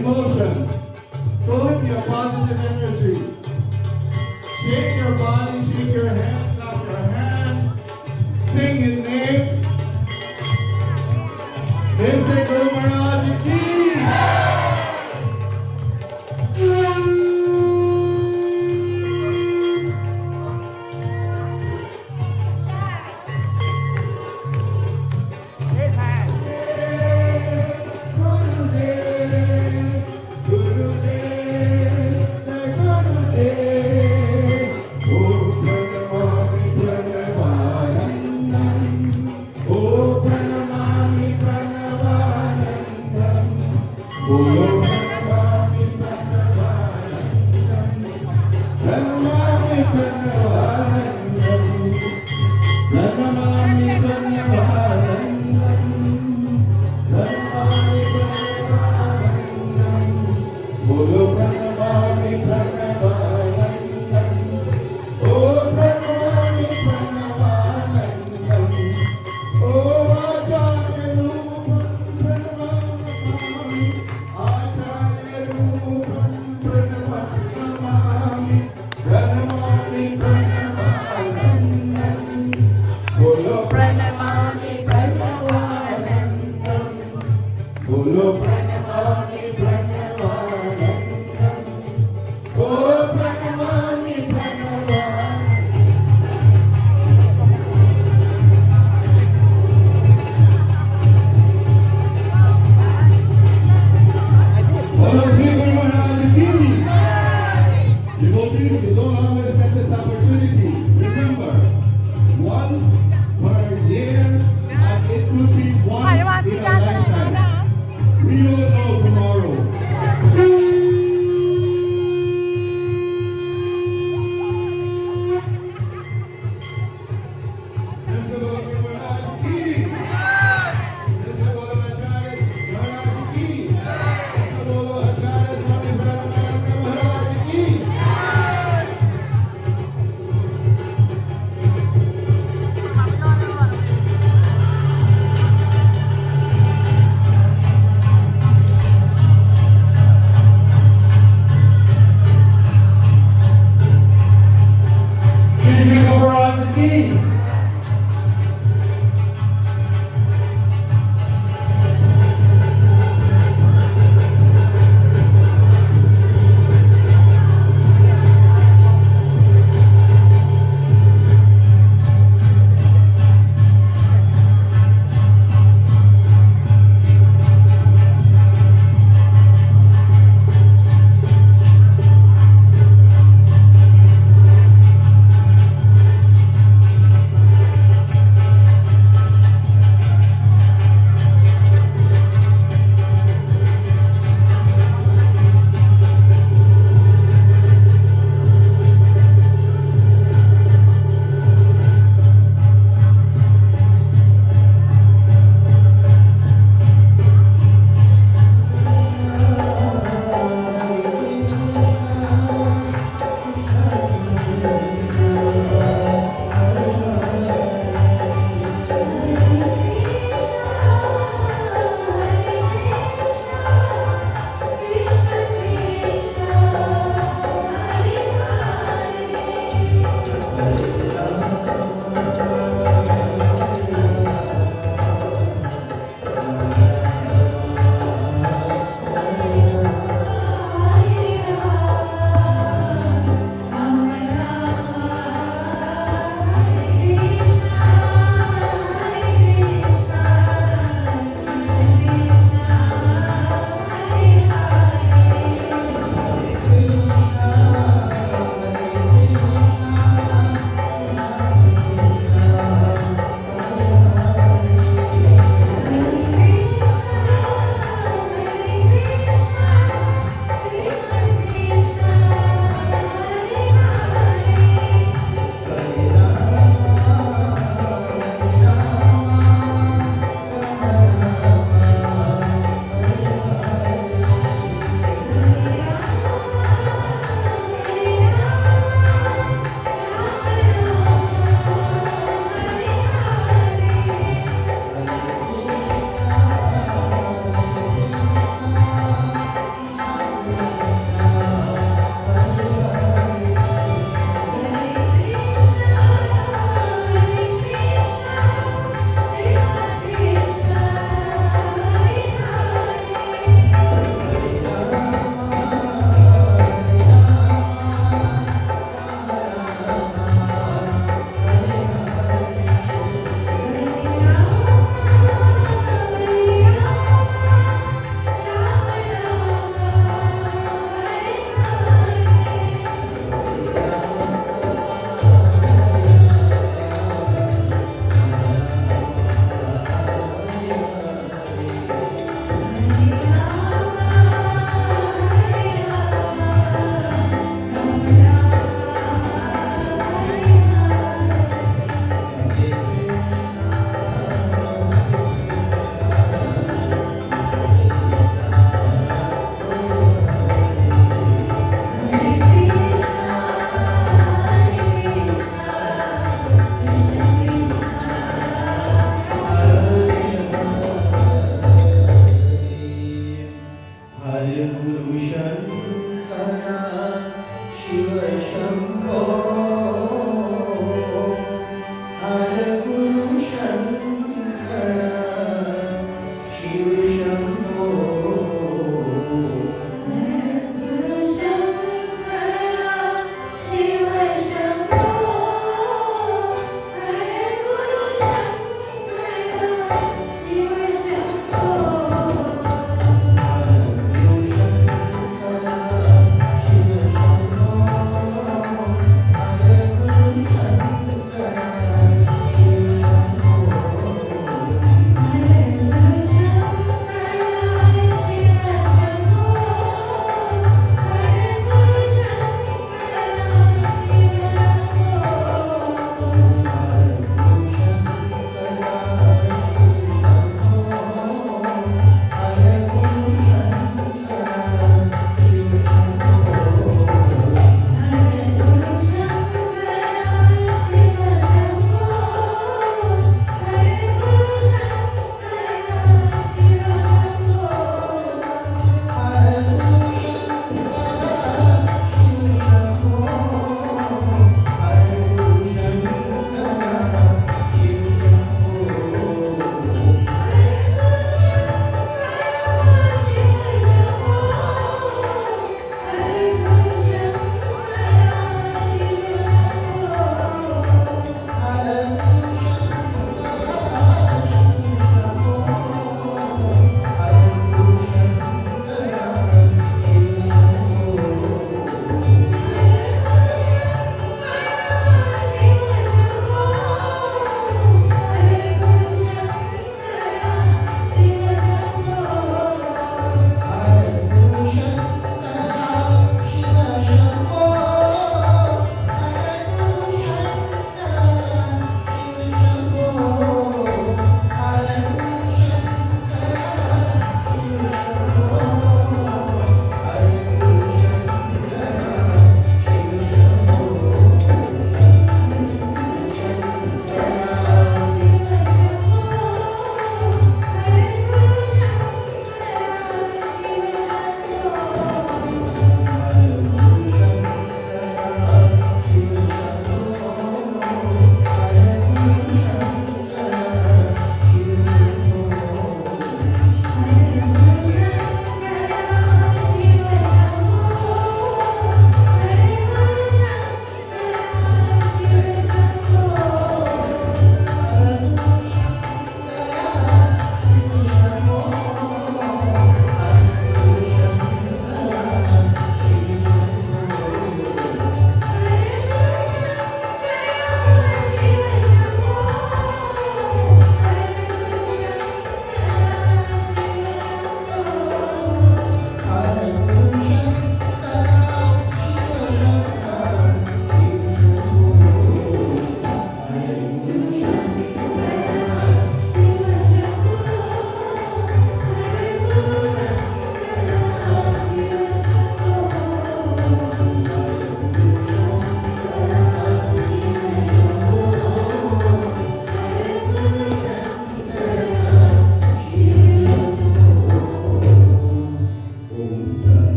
emotions. Show him your positive energy. Shake your body, shake your hands, clap your hands. Sing his name. Then say Guru Maharaj Ki.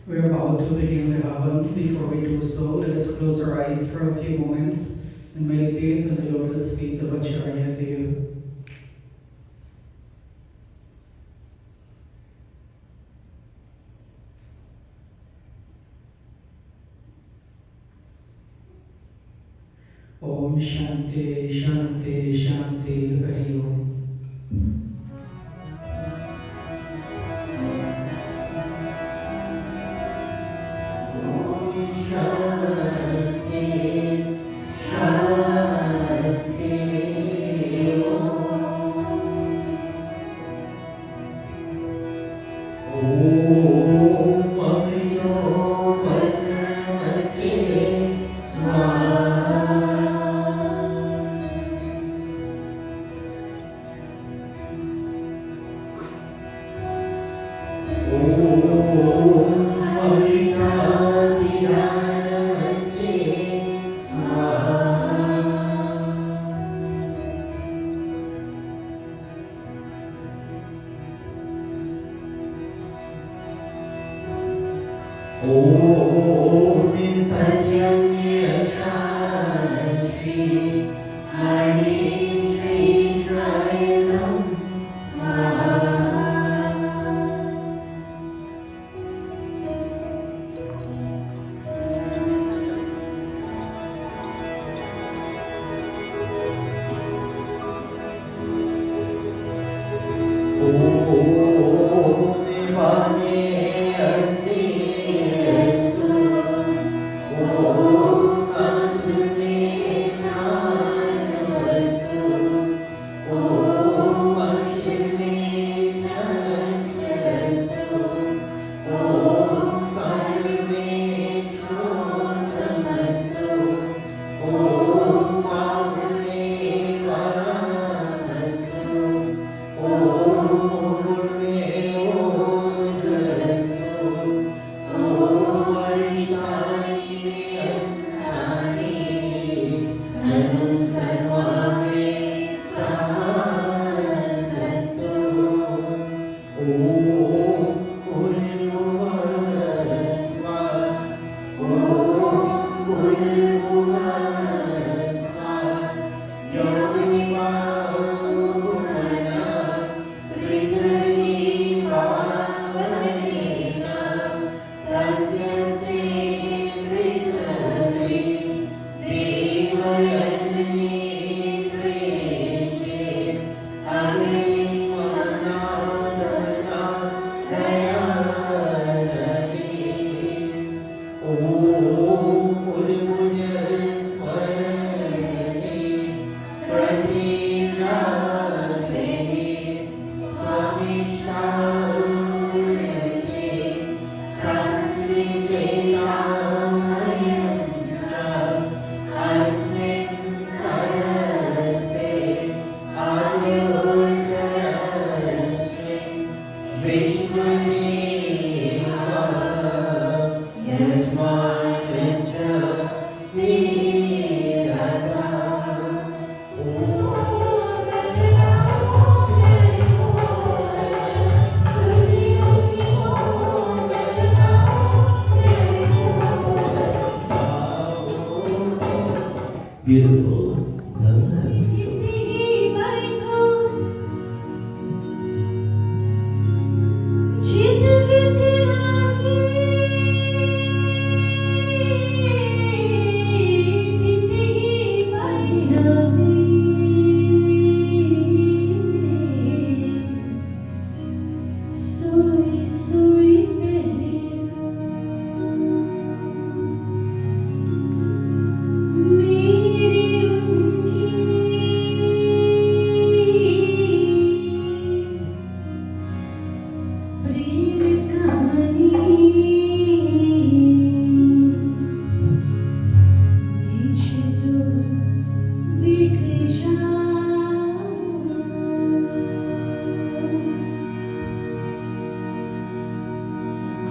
We're about to begin the Havan. Before we do so, let us close our eyes for a few moments and meditate on the lotus feet of Acharya Dev. Om Shanti, Shanti, Shanti, Hari Om. Beautiful. As we saw.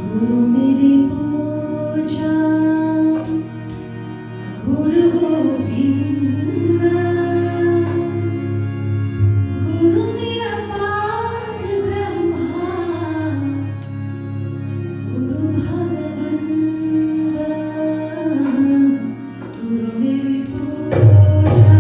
गुरु मेरी पूजा गुरु गोविंद गुरु मेरा पार ब्रह्मा गुरु भगवंत गुरु मेरी पूजा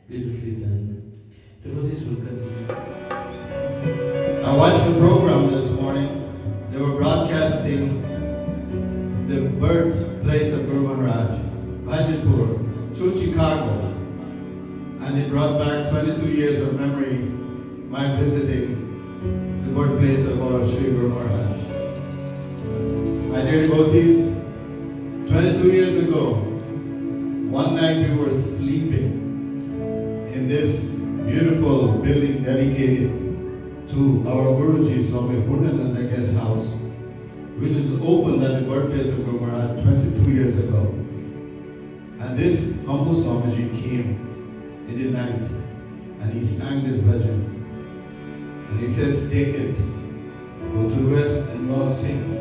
Beautifully done. Devotees will continue. I watched the program this morning. They were broadcasting the birthplace of Guru Maharaj, Bhajipur, through Chicago. And it brought back 22 years of memory, my visiting the birthplace of our Sri Guru Maharaj. dear devotees, 22 years ago, one night we were sleeping in this beautiful building dedicated to our Guruji, Swami Purnananda guest house, which was opened at the birthplace of Guru Maharaj 22 years ago. And this humble Swamiji came in the night and he sang this bhajan. And he says, take it, go to the west and go sing.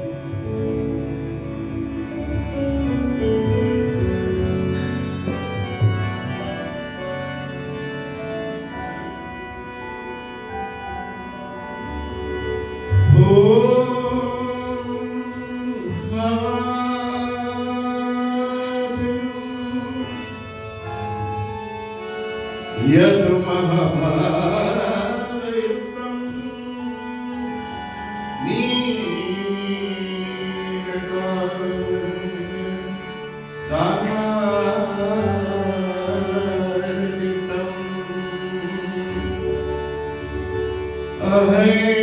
Yat Mahabharatam Nirkar Sagarnitam Ahay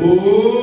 Oh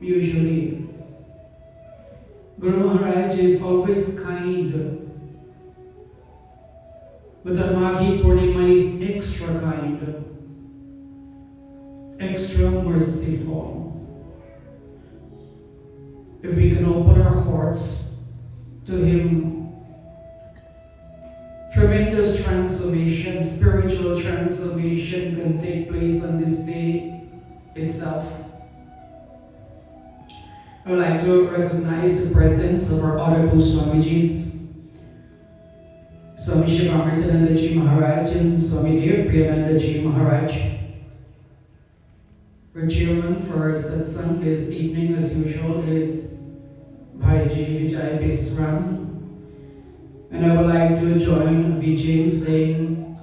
usually. Guru Maharaj is always kind, but on Maghi Purnima is extra kind, extra merciful. If we can open our hearts to Him, tremendous transformation, spiritual transformation can take place on this day itself. I would like to recognize the presence of our other two Swamijis, Swami Shivamartanandaji Maharaj and Swami Dev Priyanandaji Maharaj. Our chairman for our satsang this evening, as usual, is Bhaiji Vijay Bisram. And I would like to join Vijay in saying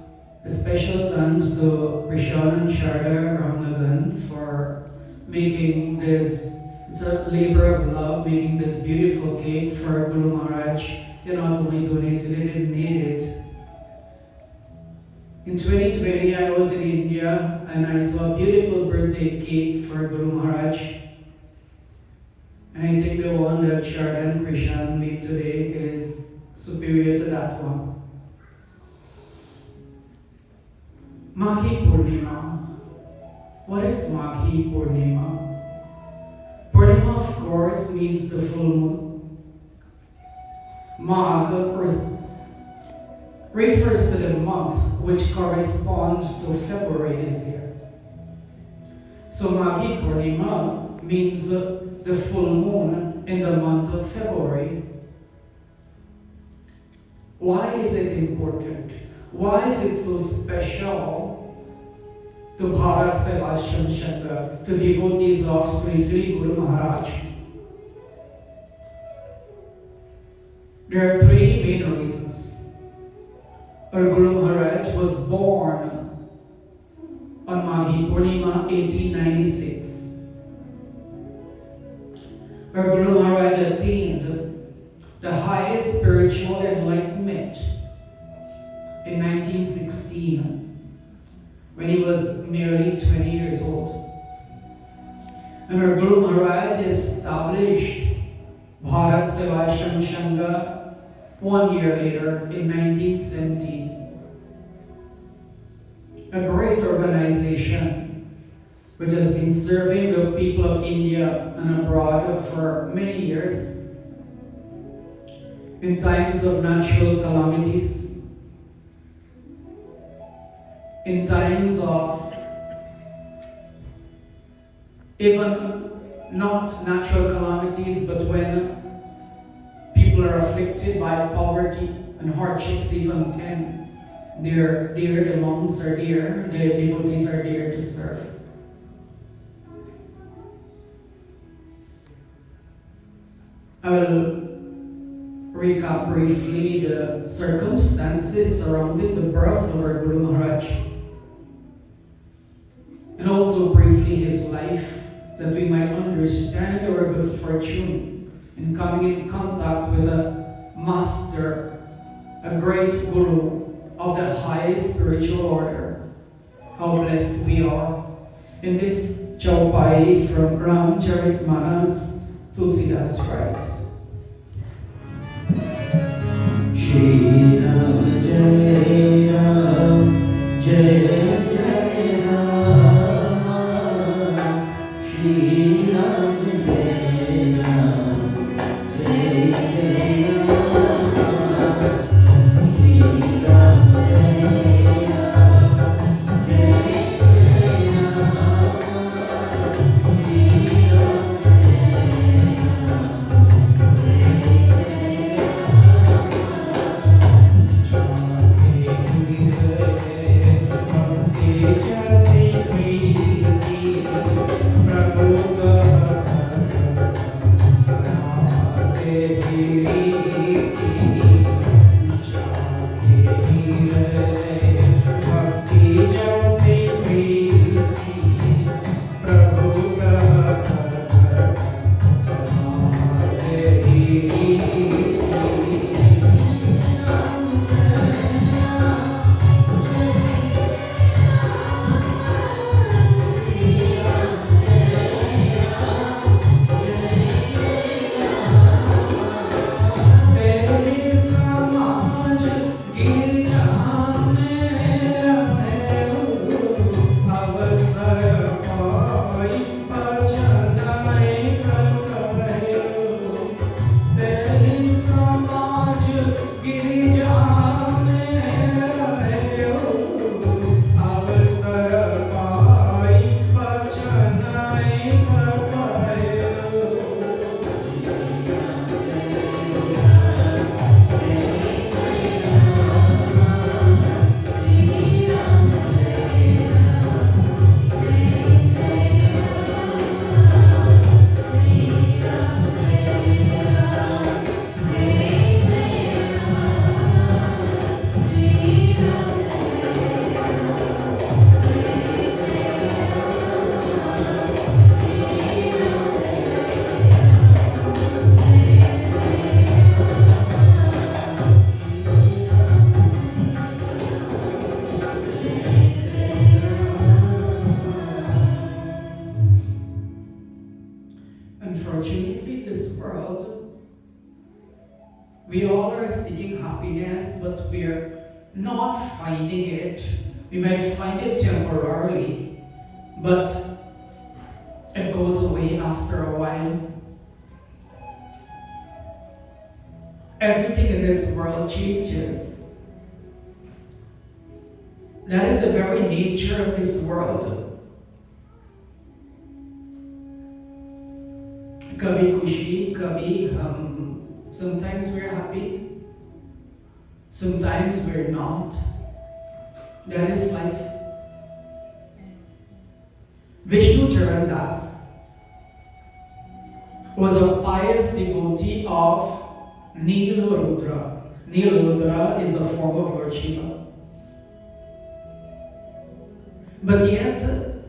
a special thanks to Krishan and Sharda Ramnagan for making this, it's a labor of love, making this beautiful cake for Guru Maharaj. They not only donated it, they made it. In 2020, I was in India and I saw a beautiful birthday cake for Guru Maharaj. And I think the one that Sharda and Krishan made today is superior to that one. Maghi Purnima. What is Maghi Purnima? Purnima, of course, means the full moon. Magh refers to the month which corresponds to February this year. So Maghi Purnima means the full moon in the month of February. Why is it important? Why is it so special to Bharat Sevashram Shanga, to devotees of Sri Sri Guru Maharaj? There are three main reasons. Our Guru Maharaj was born on Maghi Purnima 1896. Our Guru Maharaj attained the highest spiritual enlightenment in 1916 when he was merely 20 years old. And our Guru Maharaj established Bharat Sevashram Shanga 1 year later in 1970. A great organization which has been serving the people of India and abroad for many years in times of natural calamities, in times of even not natural calamities, but when people are afflicted by poverty and hardships, even and the monks are there, the devotees are there to serve. I will recap briefly the circumstances surrounding the birth of our Guru Maharaj, and also briefly his life, that we might understand our good fortune in coming in contact with a master, a great Guru of the highest spiritual order. How blessed we are in this Chaupai from Ramcharitmanas Tulsidas Christ. Shri Ram Jai Ram Jai Jai Ram Shri Ram Jai Ram Jai Jai Ram Shri Ram Jai Ram Jai Jai Ram Shri Ram Unfortunately, this world, we all are seeking happiness, but we're not finding it. We might find it temporarily, but it goes away after a while. Everything in this world changes. That is the very nature of this world. Kabhi khushi, kabhi gham. Sometimes we're happy, sometimes we're not. That is life. Vishnu Charan Das was a pious devotee of Nila Rudra. Nila Rudra is a form of Lord Shiva. But yet,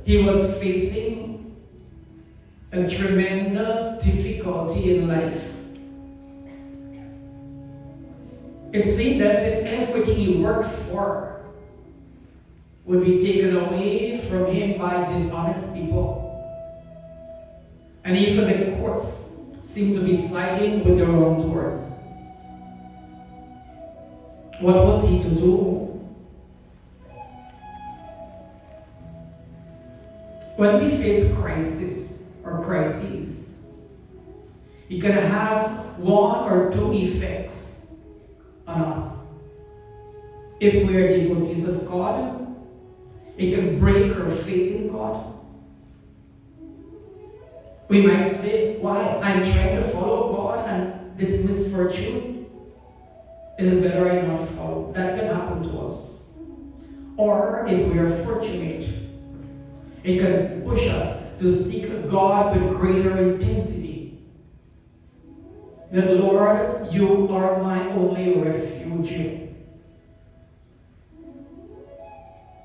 he was facing a tremendous difficulty in life. It seemed as if everything he worked for would be taken away from him by dishonest people. And even the courts seemed to be siding with the wrongdoers. What was he to do? When we face crisis or crises, it can have one or two effects on us. If we are devotees of God, it can break our faith in God. We might say, why? I'm trying to follow God and this misfortune, it is better I not follow. That can happen to us. Or if we are fortunate, it can push us to seek God with greater intensity. That, Lord, you are my only refuge.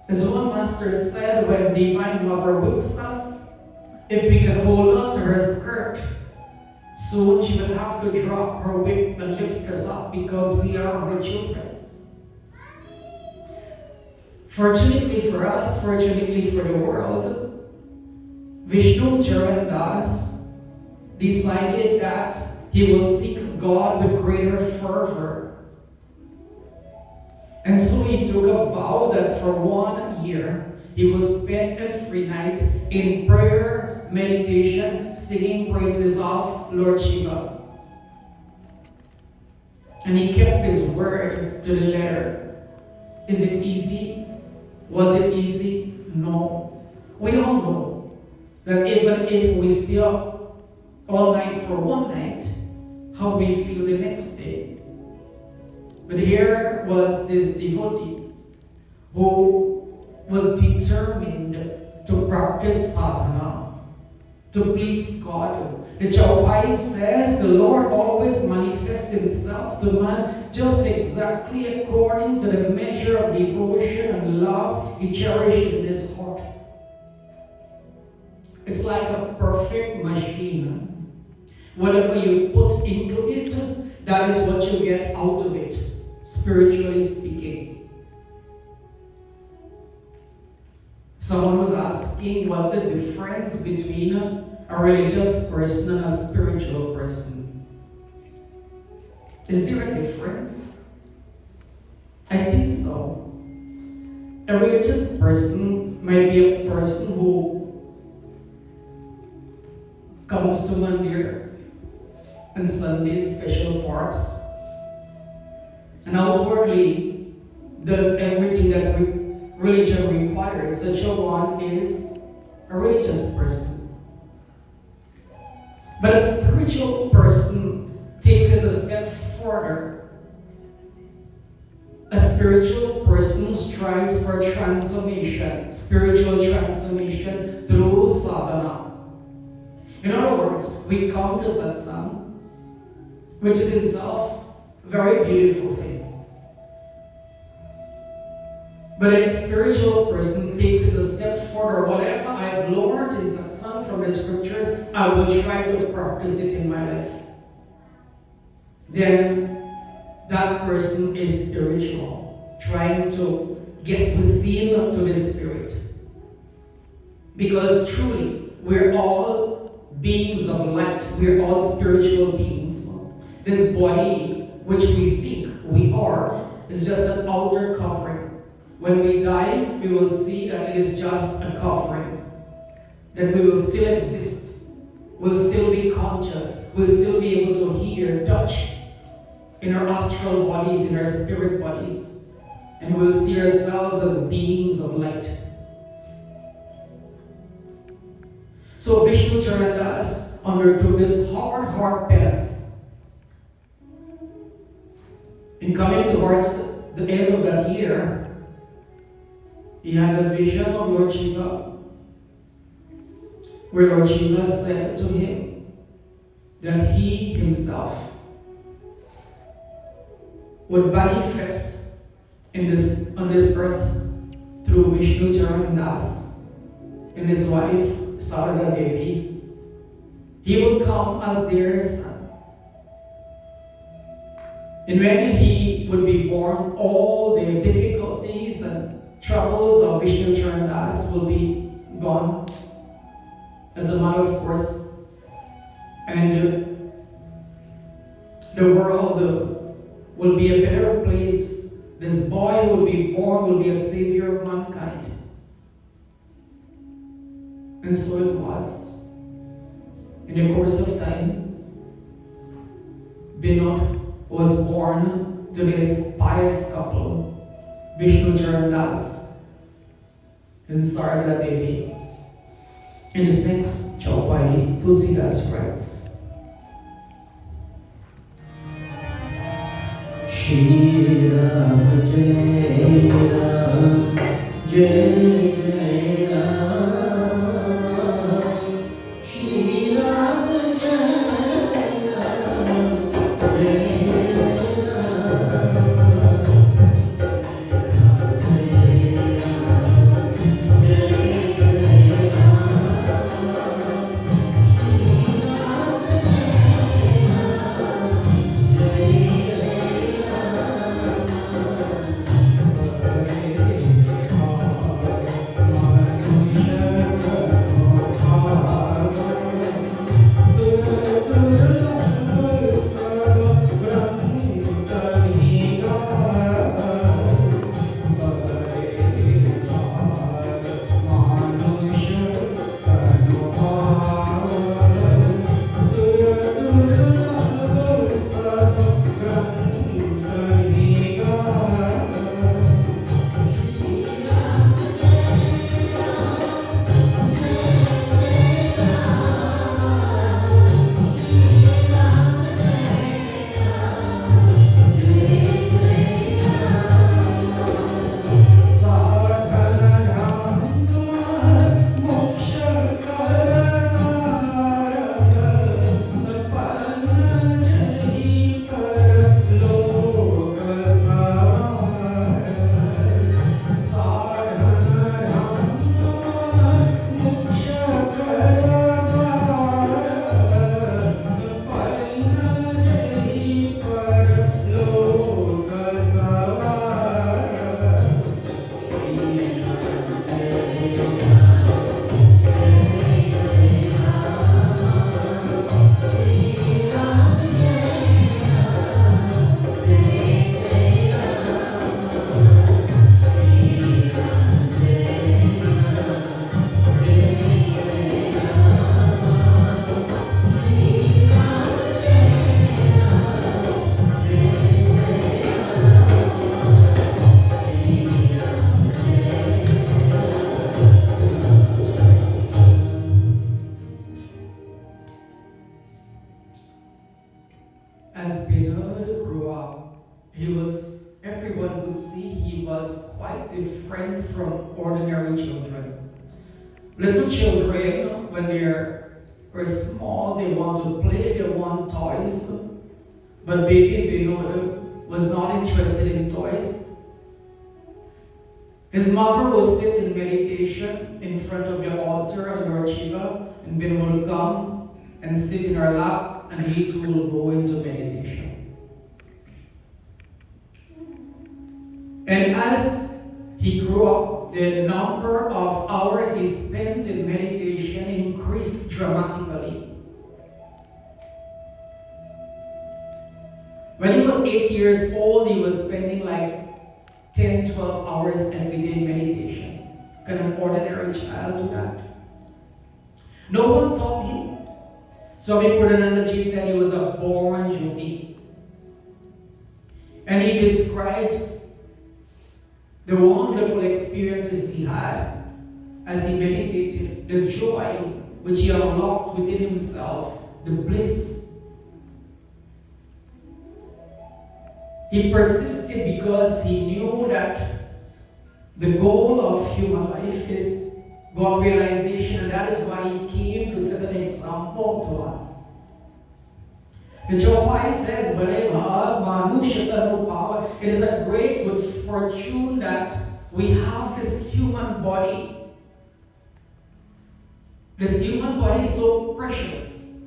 As one master said, when Divine Mother whips us, if we can hold on to her skirt, soon she will have to drop her whip and lift us up because we are her children. Fortunately for us, fortunately for the world, Vishnu Charan Das decided that he will seek God with greater fervor. And so he took a vow that for 1 year, he will spend every night in prayer, meditation, singing praises of Lord Shiva. And he kept his word to the letter. Is it easy? Was it easy? No. We all know that even if we stay up all night for one night, how we feel the next day. But here was this devotee who was determined to practice sadhana, to please God. The Chaupai says the Lord always manifests himself to man just exactly according to the measure of devotion and love he cherishes in his heart. It's like a perfect machine. Whatever you put into it, that is what you get out of it, spiritually speaking. Someone was asking, what's the difference between a religious person and a spiritual person? Is there a difference? I think so. A religious person might be a person who comes to Mandir on Sundays, special parts, and outwardly does everything that religion requires. Such a one is a religious person. But a spiritual person takes it a step further. A spiritual person strives for transformation, spiritual transformation through sadhana. In other words, we come to satsang, which is itself a very beautiful thing. But a spiritual person takes it a step further. Whatever I've learned in satsang from the scriptures, I will try to practice it in my life. Then that person is spiritual, trying to get within to the spirit. Because truly, we're all beings of light. We are all spiritual beings. This body, which we think we are, is just an outer covering. When we die, we will see that it is just a covering. That we will still exist. We'll still be conscious. We'll still be able to hear, touch in our astral bodies, in our spirit bodies. And we'll see ourselves as beings of light. So Vishnu Charan Das undertook this hard penance. In coming towards the end of that year, he had a vision of Lord Shiva, where Lord Shiva said to him that he himself would manifest on this earth through Vishnu Charan Das and his wife Sarada Devi. He would come as their son. And when he would be born, all the difficulties and troubles of Vishnu Charan Das will be gone as a matter of course. And the world will be a better place. This boy will be born, will be a savior of mankind. And so it was. In the course of time, Binod was born to this pious couple, Vishnu Charan Das and Sarada Devi. In this next chaupai, Tulsidas writes, Shri Ram Jai Ram Jai Jai Ram Shri Ram Jai Ram Jai As Binod grew up, everyone could see he was quite different from ordinary children. Little children, when were small, they want to play, they want toys. But baby Binod was not interested in toys. His mother will sit in meditation in front of the altar of Lord Shiva, and Binod will come and sit in her lap, and he too will go into meditation. And as he grew up, the number of hours he spent in meditation increased dramatically. 8 years old, he was spending like 10, 12 hours every day in meditation. Can an ordinary child do that? No one taught him. Swami Purnanandaji said he was a born yogi. And he describes the wonderful experiences he had as he meditated, the joy which he unlocked within himself, the bliss. He persisted because he knew that the goal of human life is God realization, and that is why he came to set an example to us. The Chaupai says, it is a great good fortune that we have this human body. This human body is so precious.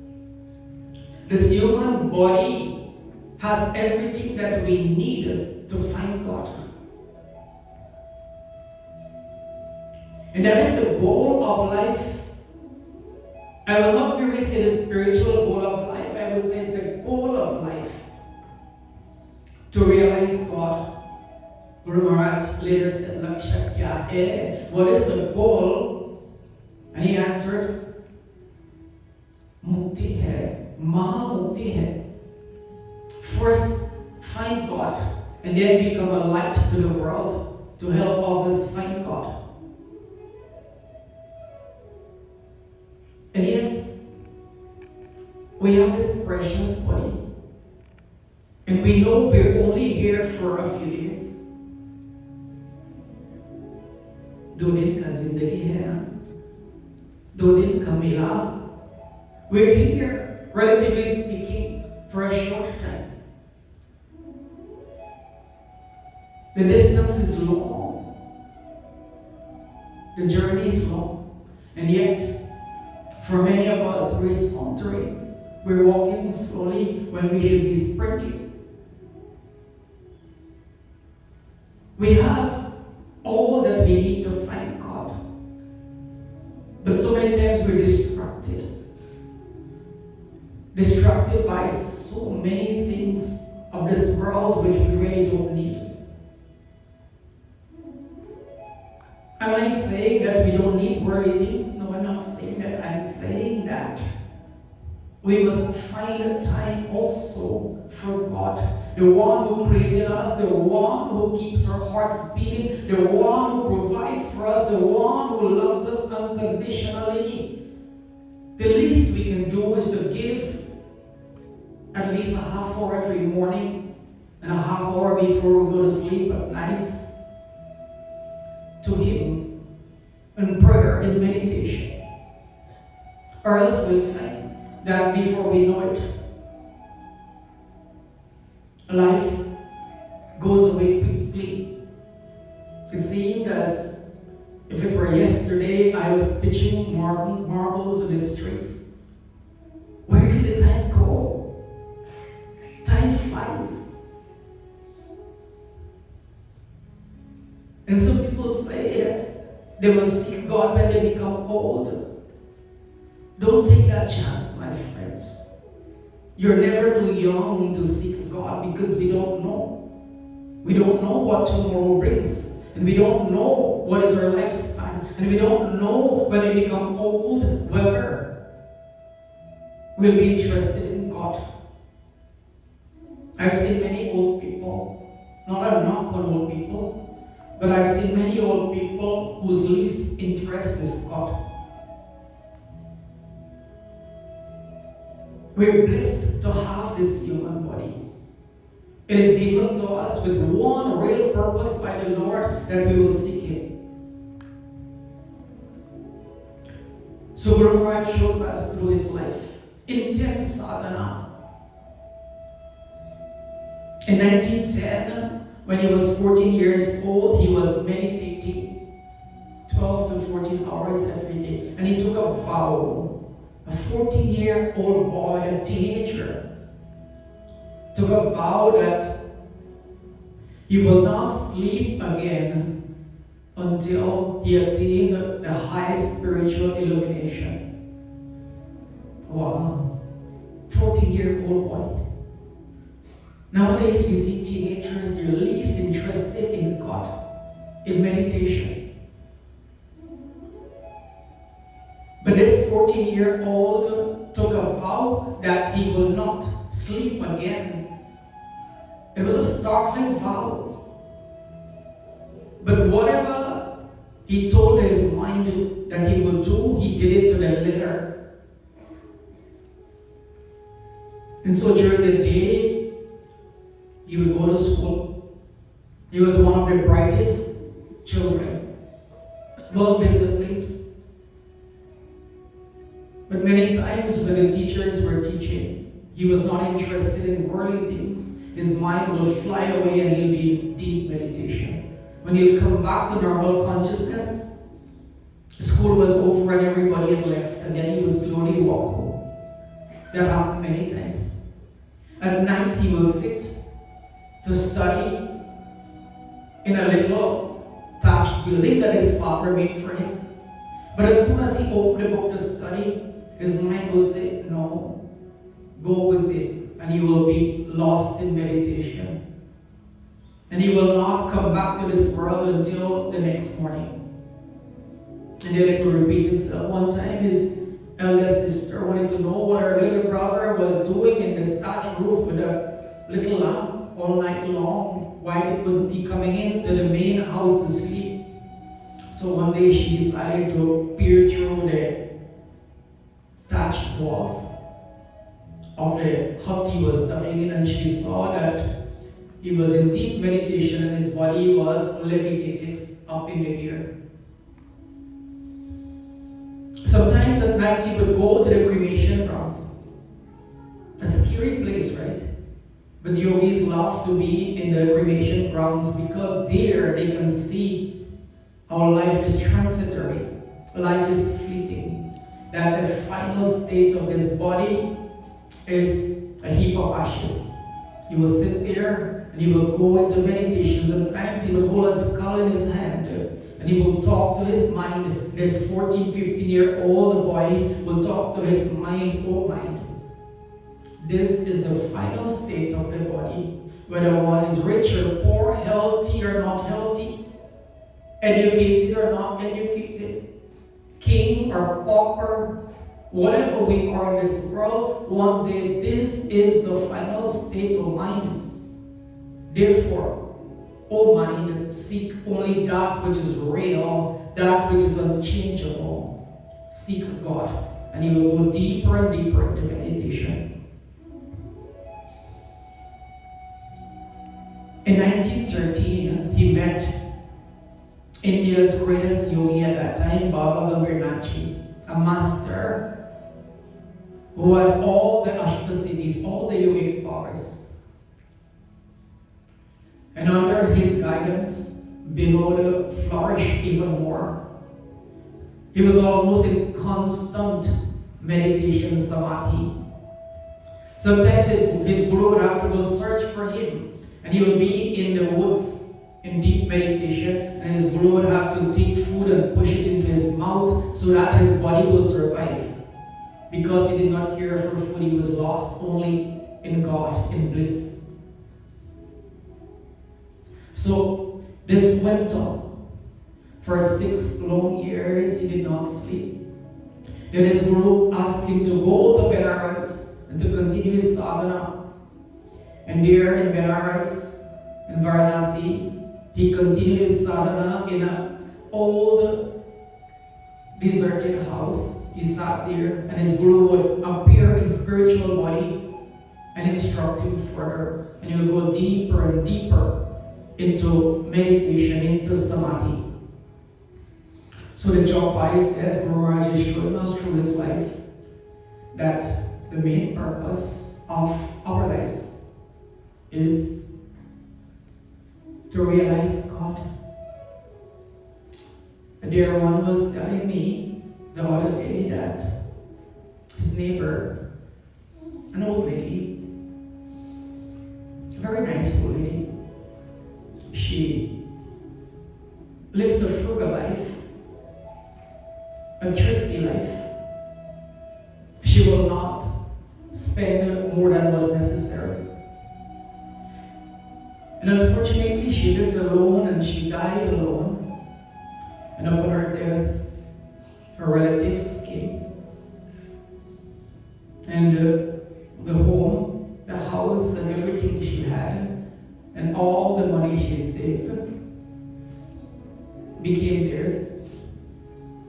This human body has everything that we need to find God. And that is the goal of life. I will not merely say the spiritual goal of life, I will say it's the goal of life. To realize God. Guru Maharaj later said, Laksha kya hai? What is the goal? And he answered, Mukti hai, Mahamukti hai. First, find God, and then become a light to the world to help others find God. And yet, we have this precious body, and we know we're only here for a few days. Do din ka zindagi hai na? Do din ka mila? We're here, relatively speaking, for a short time. The distance is long. The journey is long. And yet, for many of us, we're sauntering. We're walking slowly when we should be sprinting. We have all that we need to find God. But so many times we're distracted. Distracted by so many things of this world which we really don't need. Am I saying that we don't need worldly things? No, I'm not saying that. I'm saying that we must find time also for God. The one who created us, the one who keeps our hearts beating, the one who provides for us, the one who loves us unconditionally. The least we can do is to give at least a half hour every morning and a half hour before we go to sleep at nights to Him in prayer, in meditation. Or else we'll find that before we know it, life goes away quickly. It seemed as if it were yesterday I was pitching marbles in the streets. Where did the time go? Time flies. And some people say that they will seek God when they become old. Don't take that chance, my friends. You're never too young to seek God because we don't know. We don't know what tomorrow brings. And we don't know what is our lifespan. And we don't know when we become old whether we'll be interested in God. I've seen many old people, not a knock on old people, but I've seen many old people whose least interest is God. We're blessed to have this human body. It is given to us with one real purpose by the Lord, that we will seek Him. So Guru Maharaj shows us through his life intense sadhana. In 1910, when he was 14 years old, he was meditating 12 to 14 hours every day. And he took a vow. A 14-year-old boy, a teenager, took a vow that he will not sleep again until he attained the highest spiritual illumination. Wow. 14-year-old boy. Nowadays, we see teenagers, they're least interested in God, in meditation. But this 14-year-old took a vow that he will not sleep again. It was a startling vow. But whatever he told his mind that he would do, he did it to the letter. And so during the day, he would go to school. He was one of the brightest children, well disciplined. But many times when the teachers were teaching, he was not interested in worldly things. His mind will fly away and he'll be in deep meditation. When he'll come back to normal consciousness, school was over and everybody had left, and then he would slowly walk home. That happened many times. At nights he will sit to study in a little thatched building that his father made for him. But as soon as he opened the book to study, his mind will say, no, go with it, and he will be lost in meditation. And he will not come back to this world until the next morning. And then it will repeat itself. One time his eldest sister wanted to know what her little brother was doing in this thatched roof with a little lamp all night long. Why wasn't he coming into the main house to sleep? So one day she decided to peer through the thatched walls of the hut he was studying in, and she saw that he was in deep meditation and his body was levitated up in the air. Sometimes at nights he would go to the cremation grounds. A scary place, right? But the yogis love to be in the cremation grounds because there they can see how life is transitory, life is fleeting, that the final state of this body is a heap of ashes. He will sit there and he will go into meditation. Sometimes he will hold a skull in his hand and he will talk to his mind. This 14, 15-year-old boy will talk to his mind, oh mind. This is the final state of the body. Whether one is rich or poor, healthy or not healthy, educated or not educated, king or pauper, whatever we are in this world, one day this is the final state of mind. Therefore, O mind, seek only that which is real, that which is unchangeable. Seek God, and you will go deeper and deeper into meditation. In 1913, he met India's greatest yogi at that time, Baba Gambhir Nachi, a master who had all the Ashtasiddhis, all the yogic powers. And under his guidance, Vinod flourished even more. He was almost in constant meditation samadhi. Sometimes his guru would have to go search for him, and he would be in the woods in deep meditation, and his guru would have to take food and push it into his mouth so that his body will survive. Because he did not care for food, he was lost only in God, in bliss. So this went on. For 6 long years, he did not sleep. Then his guru asked him to go to Benares and to continue his sadhana. And there in Benares, in Varanasi, he continued his sadhana in an old deserted house. He sat there and his guru would appear in spiritual body and instruct him further. And he would go deeper and deeper into meditation, into samadhi. So the Jopai says, Guru Maharaj is showing us through his life that the main purpose of our lives is to realize God. And dear one was telling me the other day that his neighbor, an old lady, a very nice old lady, she lived a frugal life, a thrifty life. She will not spend more than was necessary. And unfortunately, she lived alone and she died alone. And upon her death, her relatives came. And the home, the house, and everything she had, and all the money she saved became theirs.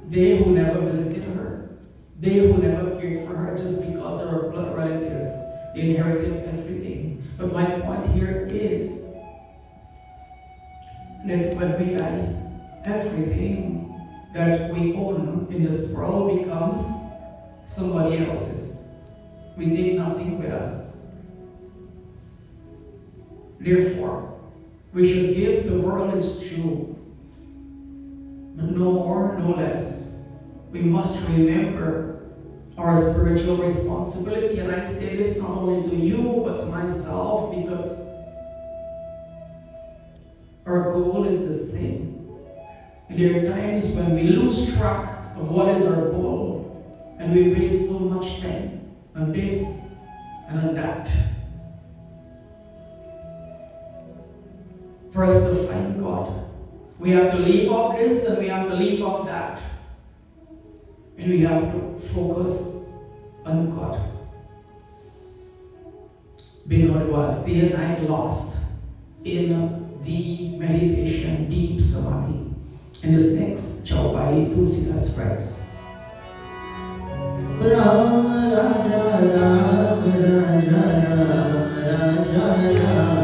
They who never visited her, they who never cared for her just because they were blood relatives, they inherited everything. But my point here is that when we die, everything that we own in this world becomes somebody else's. We take nothing with us. Therefore, we should give the world its due, but no more, no less. We must remember our spiritual responsibility, and I say this not only to you, but to myself, because our goal is the same. And there are times when we lose track of what is our goal, and we waste so much time on this and on that. For us to find God, we have to leave off this and we have to leave off that. And we have to focus on God. Binod was day and night lost in deep meditation, deep samadhi. And this next Chaupai Tulsidas writes, Ram Raja Ram Raja Ram Raja Ram.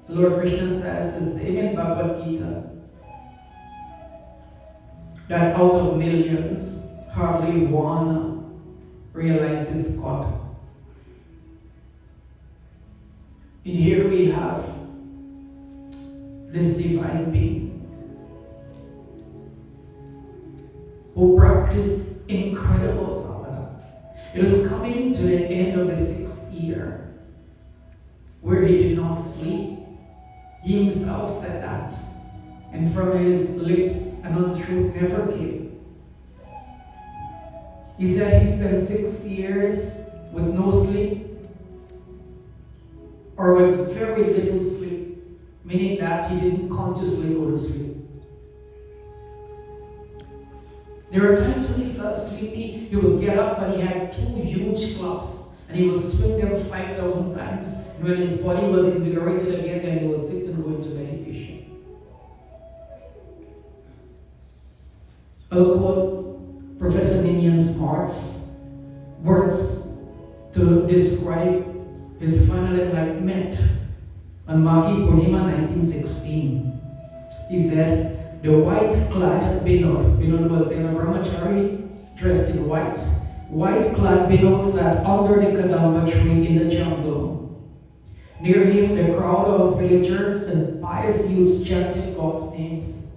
The Lord Krishna says the same in Bhagavad Gita, that out of millions, hardly one realizes God. And here we have this divine being who practiced incredible sadhana. It was coming to the end of the 6th year. where he did not sleep. He himself said that. And from his lips an untruth never came. He said he spent 6 years with no sleep, or with very little sleep, meaning that he didn't consciously go to sleep. There are times when he felt sleepy, he would get up and he had 2 huge clubs and he would swing them 5,000 times. And when his body was invigorated again, then he would sit and go into meditation. I'll quote Professor Ninian Smart's words to describe his final enlightenment on Maghi Purnima 1916. He said, the white-clad Binod was then a brahmachari dressed in white. White-clad Binod sat under the Kadamba tree in the jungle. Near him, the crowd of villagers and pious youths chanted God's names.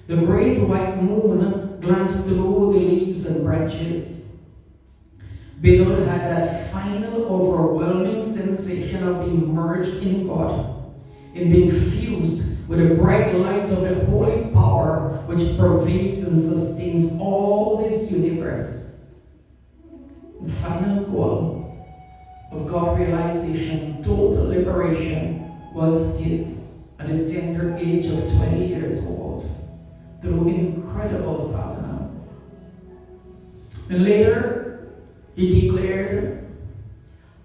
The great white moon glanced through the leaves and branches. Binod had that final, overwhelming sensation of being merged in God, in being fused with the bright light of the holy power which pervades and sustains all this universe. The final goal of God realization, total liberation, was his at the tender age of 20 years old, through incredible sadhana. And later, he declared,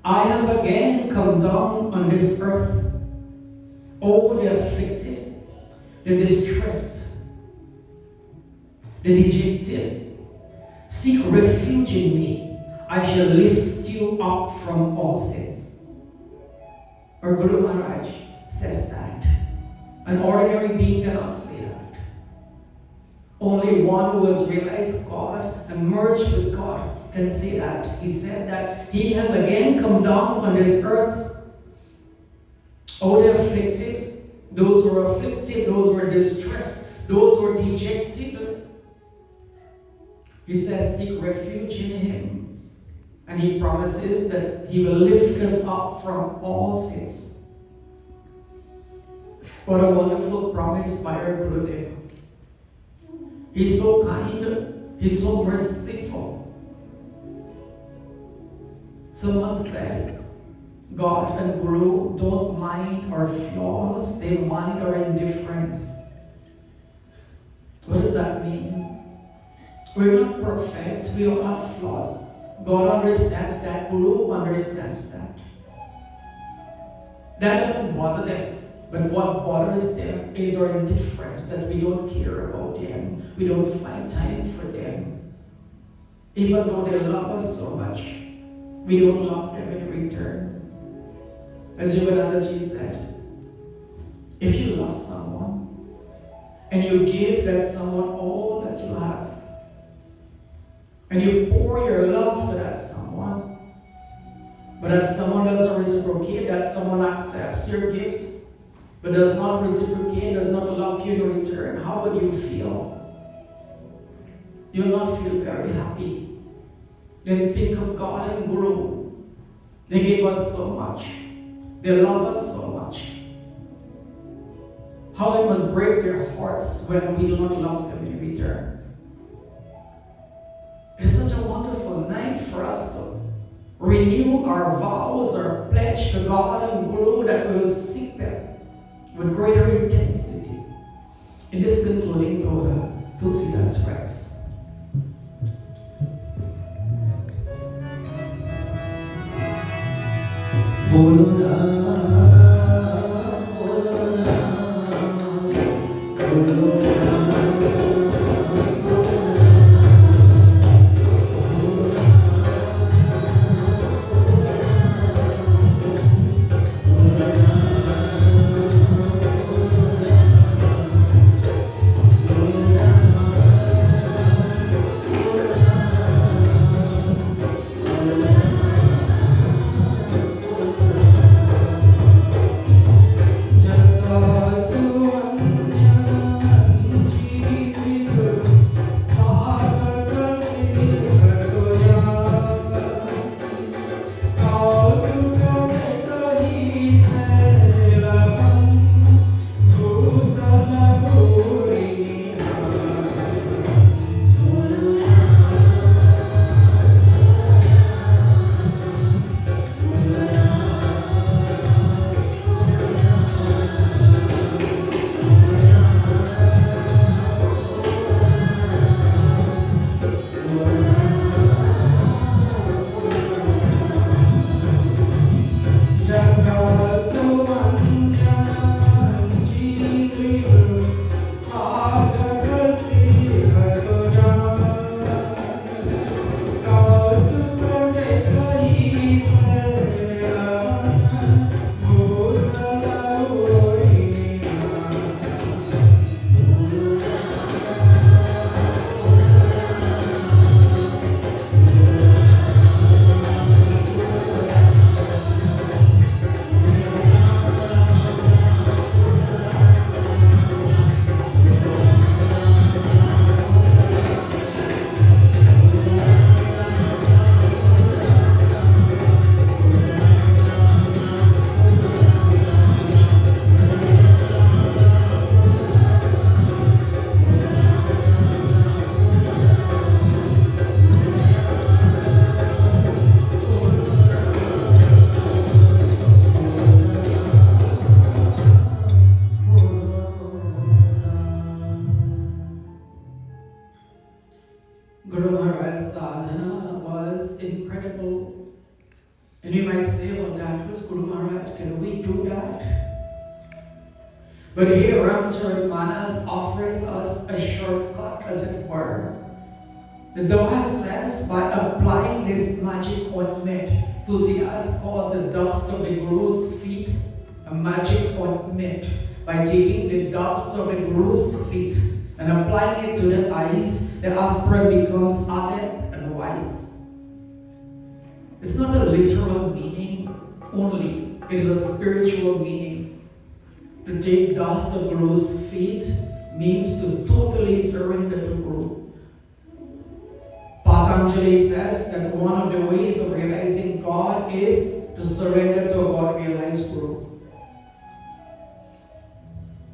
I have again come down on this earth. Oh, the afflicted, the distressed, the dejected, seek refuge in me. I shall lift you up from all sins. Our Guru Maharaj says that. An ordinary being cannot say that. Only one who has realized God and merged with God can say that. He said that he has again come down on this earth. Oh, the afflicted, those who are afflicted, those who are distressed, those who are dejected. He says, seek refuge in him. And he promises that he will lift us up from all sins. What a wonderful promise by our Gurudev. He's so kind, he's so merciful. Someone said, God and Guru don't mind our flaws, they mind our indifference. What does that mean? We're not perfect, we all have flaws. God understands that, Guru understands that. That doesn't bother them. But what bothers them is our indifference, that we don't care about them, we don't find time for them. Even though they love us so much, we don't love them in return. As Yoganandaji said, if you love someone and you give that someone all that you have, and you pour your love to that someone, but that someone doesn't reciprocate, that someone accepts your gifts, but does not reciprocate, does not love you in return, how would you feel? You'll not feel very happy. Then think of God and Guru. They gave us so much. They love us so much. How it must break their hearts when we do not love them in return. It is such a wonderful night for us to renew our vows, our pledge to God and Guru that we will seek them with greater intensity. In this concluding doha, Tulsidas writes, Bolo Ram, Bolo Ram, Bolo Ram. incredible. And you might say, well, that was Guru Maharaj, can we do that? But here Ramcharan Manas offers us a shortcut, as it were. The Doha says, by applying this magic ointment, Tulsidas calls the dust of the Guru's feet a magic ointment. By taking the dust of the Guru's feet and applying it to the eyes, the aspirant becomes adept and wise. It's not a literal meaning only, it is a spiritual meaning. To take dust of Guru's feet means to totally surrender to Guru. Patanjali says that one of the ways of realizing God is to surrender to a God-realized Guru.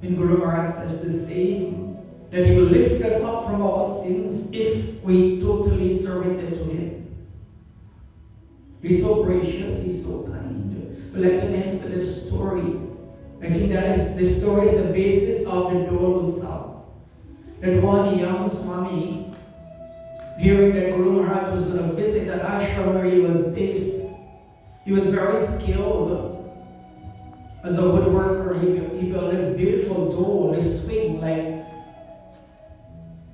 And Guru Maharaj says the same, that he will lift us up from our sins if we totally surrender to him. He's so gracious, he's so kind. But let's end with the story. I think that is, the story is the basis of the Dole Utsav. That one young Swami, hearing that Guru Maharaj was going to visit that ashram where he was based, he was very skilled as a woodworker. He built this beautiful dole, this swing, like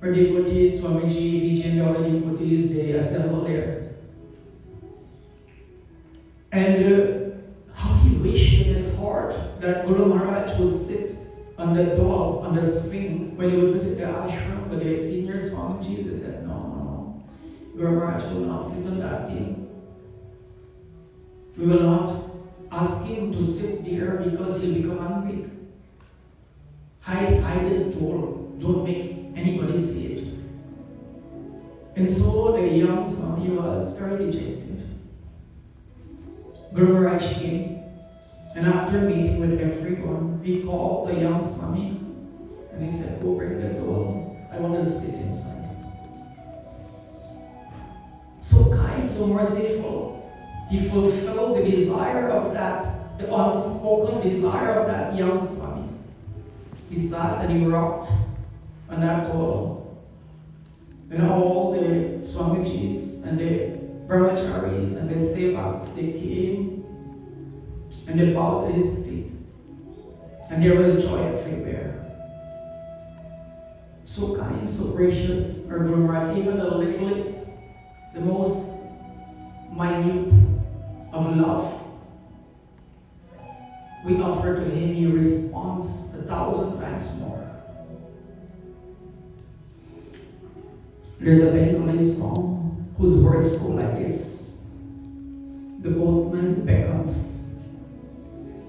our devotees, Swamiji, Vijay, and all the devotees, they assemble there. And how he wished in his heart that Guru Maharaj would sit on the dole, on the swing, when he would visit the ashram. But the senior Swamiji, they said, no, Guru Maharaj will not sit on that thing. We will not ask him to sit there because he'll become angry. Hide this dole. Don't make anybody see it. And so the young Swami was very dejected. Guru Maharaj came, and after meeting with everyone, he called the young Swami and he said, go bring the dole. I want to sit inside. So kind, so merciful. He fulfilled the desire of that, the unspoken desire of that young Swami. He sat and he rocked on that dole. And all the Swamijis and the brahmacharis and the sevaks, they came and they bowed to his feet. And there was joy everywhere. So kind, so gracious, our Guru Maharaj, even the littlest, the most minute of love we offer to him, he responds 1,000 times more. There's a Bengali song whose words go like this. The boatman beckons.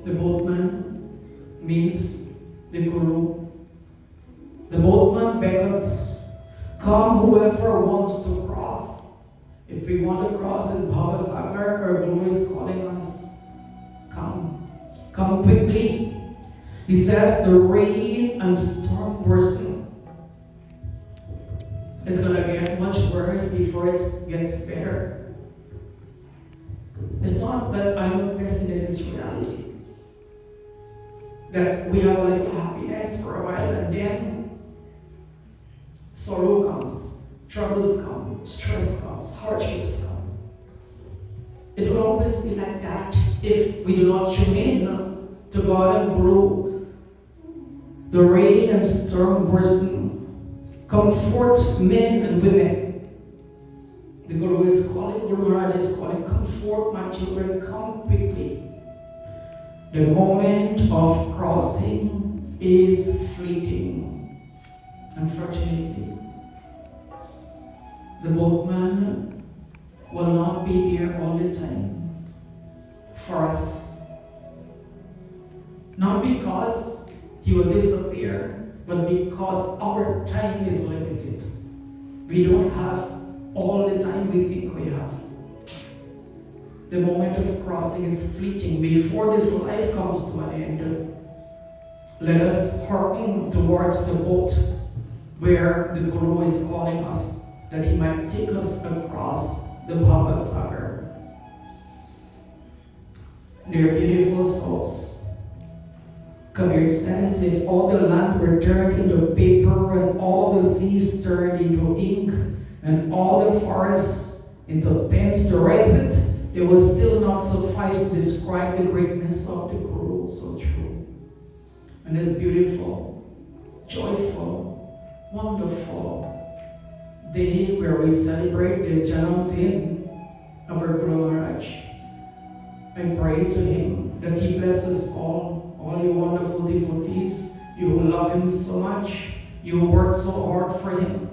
The boatman means the Guru. The boatman beckons. Come whoever wants to cross. If we want to cross this Bhavasagar, our Guru is calling us. Come. Come quickly. He says the rain and storm bursting. It's going to get much worse before it gets better. It's not that I'm a pessimist, it's reality. That we have a little happiness for a while and then sorrow comes, troubles come, stress comes, hardships come. It will always be like that if we do not tune in to God and Guru. The rain and storm bursting. Comfort men and women. The Guru is calling, Guru Maharaj is calling, comfort my children, come quickly. The moment of crossing is fleeting. Unfortunately, the boatman will not be there all the time for us. Not because he will disappear, but because our time is limited. We don't have all the time we think we have. The moment of crossing is fleeting. Before this life comes to an end, let us hearken towards the boat where the Guru is calling us, that he might take us across the Bhavasagar. Dear beautiful souls, Kabir says, if all the land were turned into paper and all the seas turned into ink and all the forests into pens to write it, they will still not suffice to describe the greatness of the Guru. So true. And this beautiful, joyful, wonderful day where we celebrate the Janam of our Guru Maharaj. I pray to him that he blesses all you wonderful devotees, you who love him so much, you who work so hard for him.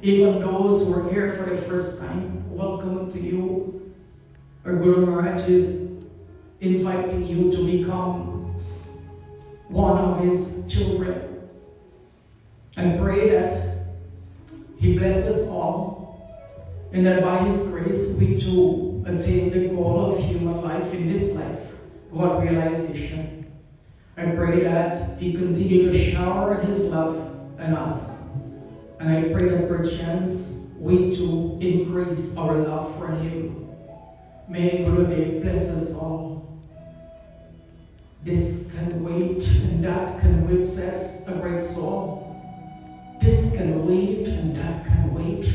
Even those who are here for the first time, welcome to you. Our Guru Maharaj is inviting you to become one of his children. I pray that he blesses all, and that by his grace we too attain the goal of human life in this life, God realization. I pray that he continue to shower his love on us. And I pray that perchance we too increase our love for him. May Gurudev bless us all. This can wait and that can wait, says a great soul. This can wait and that can wait.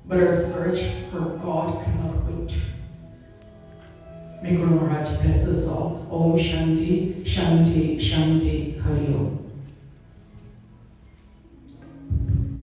But our search for God cannot wait. May Guru Maharaj bless us all. Om Shanti, Shanti, Shanti, Hari Om.